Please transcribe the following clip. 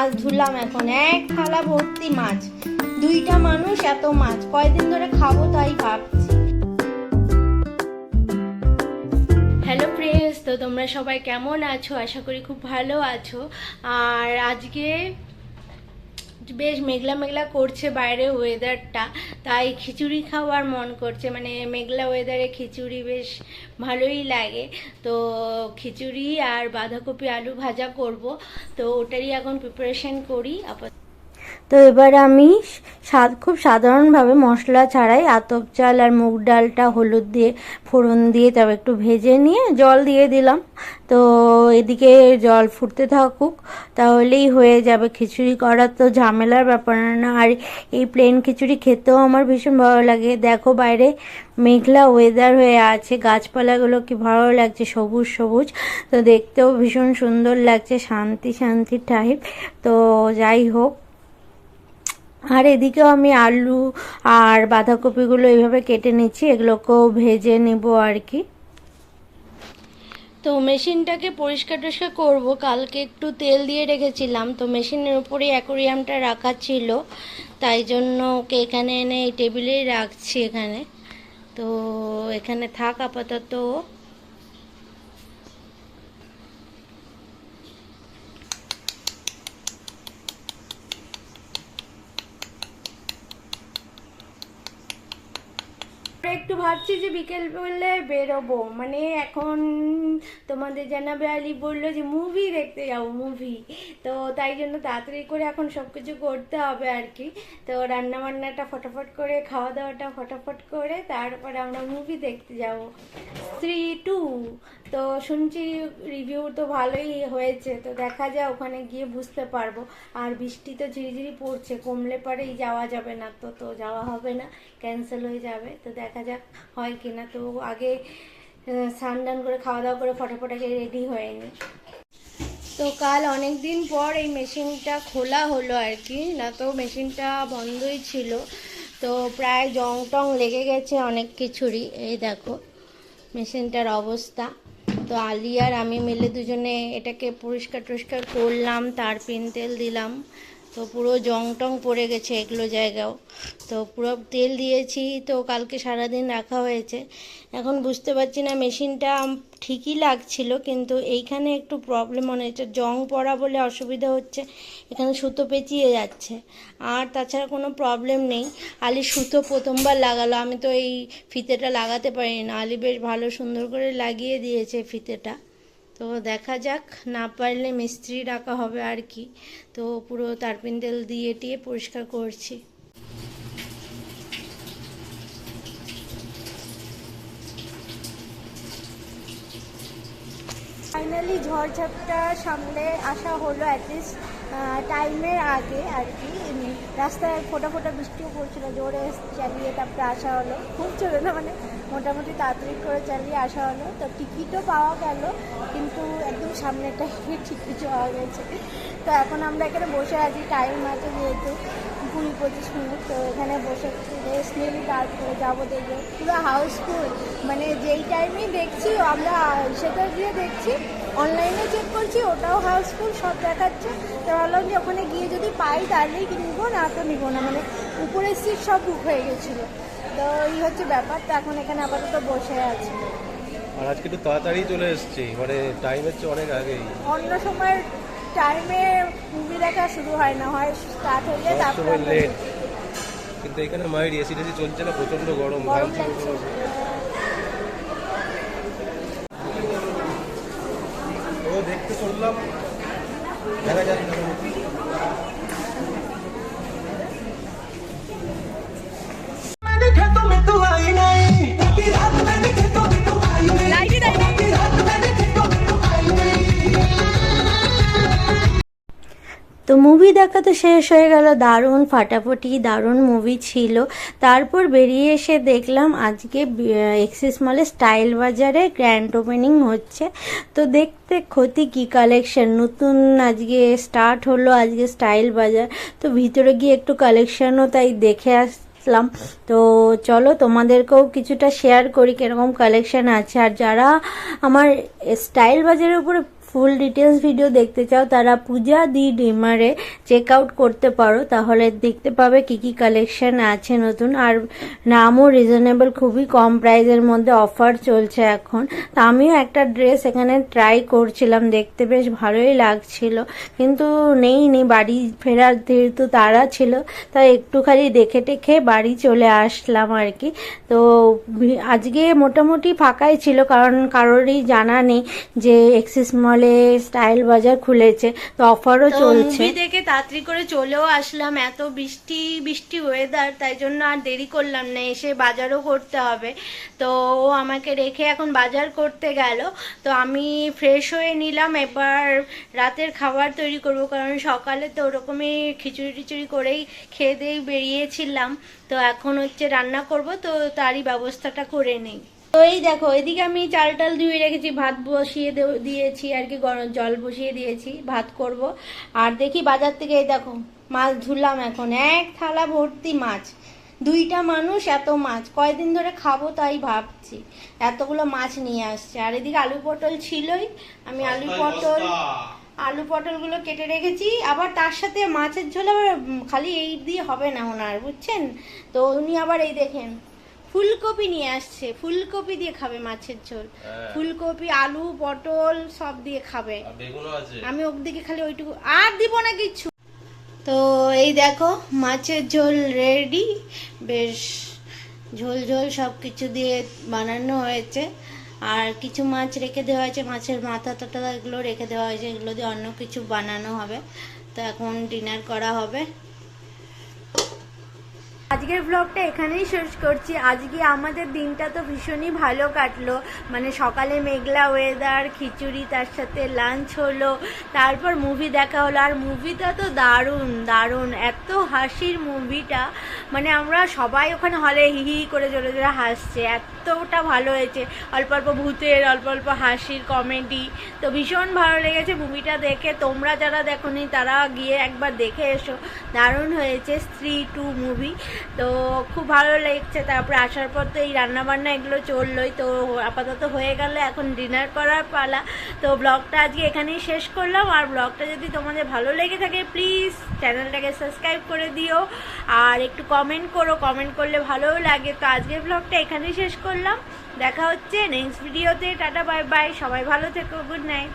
মাছ ধুলাম, এখন এক থালা ভর্তি মাছ, 2টা মানুষ এত মাছ কয়দিন ধরে খাবো তাই ভাবছি। হ্যালো ফ্রেন্ডস, তো তোমরা সবাই কেমন আছো? আশা করি খুব ভালো আছো। আর আজকে বেশ মেঘলা মেঘলা করছে বাইরে ওয়েদারটা, তাই খিচুড়ি খাওয়ার মন করছে। মানে মেঘলা ওয়েদারে খিচুড়ি বেশ ভালোই লাগে। তো খিচুড়ি আর বাঁধাকপি আলু ভাজা করব, তো ওটারই এখন প্রিপারেশন করি আপাতত। তো এবার আমি খুব সাধারণভাবে মশলা ছাড়াই আতপ চাল আর মুগ ডালটা হলুদ দিয়ে ফোড়ন দিয়ে তবে একটু ভেজে নিয়ে জল দিয়ে দিলাম। তো এদিকে জল ফুটতে থাকুক, তাহলেই হয়ে যাবে। খিচুড়ি করার তো ঝামেলার ব্যাপার না। আর এই প্লেন খিচুড়ি খেতেও আমার ভীষণ ভালো লাগে। দেখো বাইরে মেঘলা ওয়েদার হয়ে আছে, গাছপালাগুলো কি ভালো লাগছে, সবুজ সবুজ, তো দেখতেও ভীষণ সুন্দর লাগছে, শান্তি শান্তি টাইপ। তো যাই হোক, আর এদিকেও আমি আলু আর বাঁধাকপিগুলো এইভাবে কেটে নিচ্ছি, এগুলোকেও ভেজে নেব আর কি। তো মেশিনটাকে পরিষ্কার টরিষ্কার করবো, কালকে একটু তেল দিয়ে রেখেছিলাম, তো মেশিনের উপরেই অ্যাকোরিয়ামটা রাখা ছিল, তাই জন্য ওকে এখানে এনে এই টেবিলেই রাখছি এখানে। তো এখানে থাক আপাতত। একটু ভাবছি যে বিকেল বেলে বেরোবো, মানে এখন তোমাদের জানাবে আলী বললো যে মুভি দেখতে যাবো, মুভি। তো তাই জন্য তাড়াতাড়ি করে এখন সব কিছু করতে হবে আর কি। তো রান্না বান্নাটা ফটাফট করে, খাওয়া দাওয়াটা ফটাফট করে, তারপরে আমরা মুভি দেখতে যাব স্ত্রী 2। তো শুনছি রিভিউ তো ভালোই হয়েছে, তো দেখা যায়, ওখানে গিয়ে বুঝতে পারবো। আর বৃষ্টি তো ঝিরিঝিরি পড়ছে, কমলে পরেই যাওয়া যাবে না, তো যাওয়া হবে না, ক্যান্সেল হয়ে যাবে। তো দেখা যাক হয় কিনা। তো আগে স্নান টান করে খাওয়া দাওয়া করে ফটাফট আগে রেডি হয়ে নি। তো কাল অনেক দিন পর এই মেশিনটা খোলা হলো আর কি, না তো মেশিনটা বন্ধই ছিল। তো প্রায় জং টং লেগে গেছে অনেক কিছুরই, এই দেখো মেশিনটার অবস্থা। তো আলি আর আমি মিলে দুজনে এটাকে পরিষ্কার টরিষ্কার করলাম, তার পিন তেল দিলাম। তো পুরো জং টং পড়ে গেছে এগুলো জায়গাও, তো পুরো তেল দিয়েছি। তো কালকে সারাদিন রাখা হয়েছে। এখন বুঝতে পারছি না, মেশিনটা ঠিকই লাগছিল, কিন্তু এইখানে একটু প্রবলেম মনে হচ্ছে, জং পড়া বলে অসুবিধা হচ্ছে, এখানে সুতো পেঁচিয়ে যাচ্ছে। আর তাছাড়া কোনো প্রবলেম নেই। আলি সুতো প্রথমবার লাগালো, আমি তো এই ফিতেটা লাগাতে পারি না, আলি বেশ ভালো সুন্দর করে লাগিয়ে দিয়েছে ফিতেটা। তো দেখা যাক, না পারলে মিস্ত্রি ডাকা হবে আর কি। তো পুরো তারপিন তেল দিয়ে টিয়ে পরিষ্কার করছি। ফাইনালি ঝড়ঝাপটা সামলে আসা হলো, অ্যাটলিস্ট টাইমের আগে আর কি। রাস্তায় ফোটা ফোটা বৃষ্টিও পড়ছিল, জোরে চালিয়ে তারপরে আসা হলো, খুব চলে না, মানে মোটামুটি তাড়াতাড়ি করে চালিয়ে আসা হলো। তো টিকিটও পাওয়া গেল, কিন্তু একদম সামনেটা টিকিট পাওয়া গেছে। তো এখন আমরা এখানে বসে আছি, টাইম আছে যেহেতু 20-25 মিনিট, তো এখানে বসে রেস্ট নিয়ে তারপরে যাবো দেখবো। পুরো হাউসফুল, মানে যেই টাইমেই দেখছি আমরা সেটা দিয়ে দেখছি, অনলাইনে চেক করছি, ওটাও হাউসফুল, সব দেখাচ্ছে। তো ভাবলাম যে ওখানে গিয়ে যদি পাই তাহলেই নিবো, না তো নিবো না, মানে উপরের সিট সব বুক হয়ে গেছিলো। তো এই হচ্ছে ব্যাপার। তো এখন এখানে আপাতত বসে আছি। আর আজকে একটু তাড়াতাড়ি চলে এসেছি, মানে টাইমের চেয়ে অনেক আগেই। অন্য সময় টাইমে মুভি দেখা শুরু হয় না, হয় স্টার্ট হলে তারপরে লেট। কিন্তু এখানে মায়ের এসি টেসি চলছে না, প্রচন্ড গরম লাগছে। ও দেখতে চললাম, দেখা যাক না। তো মুভি দেখা তো শেষ হয়ে গেল, দারুণ ফাটাফাটি দারুণ মুভি ছিল। তারপর বেরিয়ে এসে দেখলাম আজকে এক্সিস মলে স্টাইল বাজারে গ্র্যান্ড ওপেনিং হচ্ছে। তো দেখতে ক্ষতি কি কালেকশন নতুন আজকে স্টার্ট হলো, আজকে স্টাইল বাজার। তো ভিতরে গিয়ে একটু কালেকশনও তাই দেখে আসলাম। তো চলো তোমাদেরকেও কিছুটা শেয়ার করি কিরকম কালেকশন আছে। আর যারা আমার স্টাইল বাজারের উপরে ফুল ডিটেলস ভিডিও দেখতে চাও তারা পূজা দি ডিমারে চেক আউট করতে পারো, তাহলে দেখতে পাবে কি কি কালেকশন আছে নতুন। আর নামও রিজনেবল, খুবই কম প্রাইসের মধ্যে অফার চলছে এখন। তো আমিও একটা ড্রেস এখানে ট্রাই করছিলাম, দেখতে বেশ ভালোই লাগছিল, কিন্তু নেইনি, বাড়ি ফেরার যেহেতু তাড়া ছিল তাই একটুখানি দেখে টেখে বাড়ি চলে আসলাম আর কি। তো আজকে মোটামুটি ফাঁকাই ছিল, কারণ কারোরই জানা নেই যে এক্সিস মলে স্টাইল বাজার খুলেছে, তো অফারও চলছে। মুভি দেখে তাড়াতাড়ি করে চলেও আসলাম, এত বৃষ্টি বৃষ্টি ওয়েদার, তাই জন্য আর দেরি করলাম না, এসে বাজারও করতে হবে। তো ও আমাকে রেখে এখন বাজার করতে গেল, তো আমি ফ্রেশ হয়ে নিলাম। এবার রাতের খাবার তৈরি করব, কারণ সকালে তো ওরকমই খিচুড়ি টিচুড়ি করেই খেয়ে দিয়ে বেরিয়েছিলাম, তো এখন হচ্ছে রান্না করব, তো তারই ব্যবস্থাটা করে নেই। তো এই দেখো, এদিকে আমি চাল টাল ধুয়ে রেখেছি, ভাত বসিয়ে দিয়েছি আর কি, গরম জল বসিয়ে দিয়েছি, ভাত করব। আর দেখি বাজার থেকে এই দেখো মাছ ধুলাম, এখন এক থালা ভর্তি মাছ, 2টা মানুষ এত মাছ, কয়দিন ধরে খাবো তাই ভাবছি, এতগুলো মাছ নিয়ে আসছে। আর এদিকে আলু পটল ছিলই, আমি আলু পটলগুলো কেটে রেখেছি। আবার তার সাথে মাছের ঝোল আবার খালি এই দিয়ে হবে না ওনার, বুঝছেন তো, উনি আবার এই দেখেন ফুলকপি নিয়ে আসছে, ফুলকপি দিয়ে খাবে মাছের ঝোল, ফুলকপি আলু পটল সব দিয়ে খাবে। আমি ওদিকে খালি ওইটুকু আর দিব না কিছু। তো এই দেখো মাছের ঝোল রেডি, বেশ ঝোল ঝোল সব কিছু দিয়ে বানানো হয়েছে। আর কিছু মাছ রেখে দেওয়া হয়েছে, মাছের মাথা টাথা এগুলো রেখে দেওয়া হয়েছে, এগুলো দিয়ে অন্য কিছু বানানো হবে। তো এখন ডিনার করা হবে। আজকের ব্লগটা এখানেই শেষ করছি। আজকে আমাদের দিনটা তো ভীষণই ভালো কাটলো, মানে সকালে মেঘলা ওয়েদার, খিচুড়ি, তার সাথে লাঞ্চ হলো, তারপর মুভি দেখা হলো। আর মুভিটা তো দারুণ দারুণ, এত হাসির মুভিটা, মানে আমরা সবাই ওখানে হলে হি হি করে জোরে জোরে হাসছে, এতটা ভালো হয়েছে। অল্প অল্প ভূতের, অল্প অল্প হাসির, কমেডি, তো ভীষণ ভালো লেগেছে মুভিটা দেখে। তোমরা যারা দেখোনি তারা গিয়ে একবার দেখে এসো, দারুণ হয়েছে। স্ত্রী 2 মুভি, তো খুব ভালো লেগেছে। তারপরে আসার পর তো এই রান্নাবান্না এগুলো চললোই, তো আপাতত হয়ে গেল, এখন ডিনার করার পালা। তো ব্লগটা আজকে এখানেই শেষ করলাম। আর ব্লগটা যদি তোমাদের ভালো লেগে থাকে প্লিজ চ্যানেলটাকে সাবস্ক্রাইব করে দিও, আর একটু কমেন্ট করো, কমেন্ট করলে ভালোও লাগে। তো আজকের ব্লগটা এখানেই শেষ করলাম, দেখা হচ্ছে নেক্সট ভিডিওতে। টাটা বাই বাই, সবাই ভালো থেকো, গুড নাইট।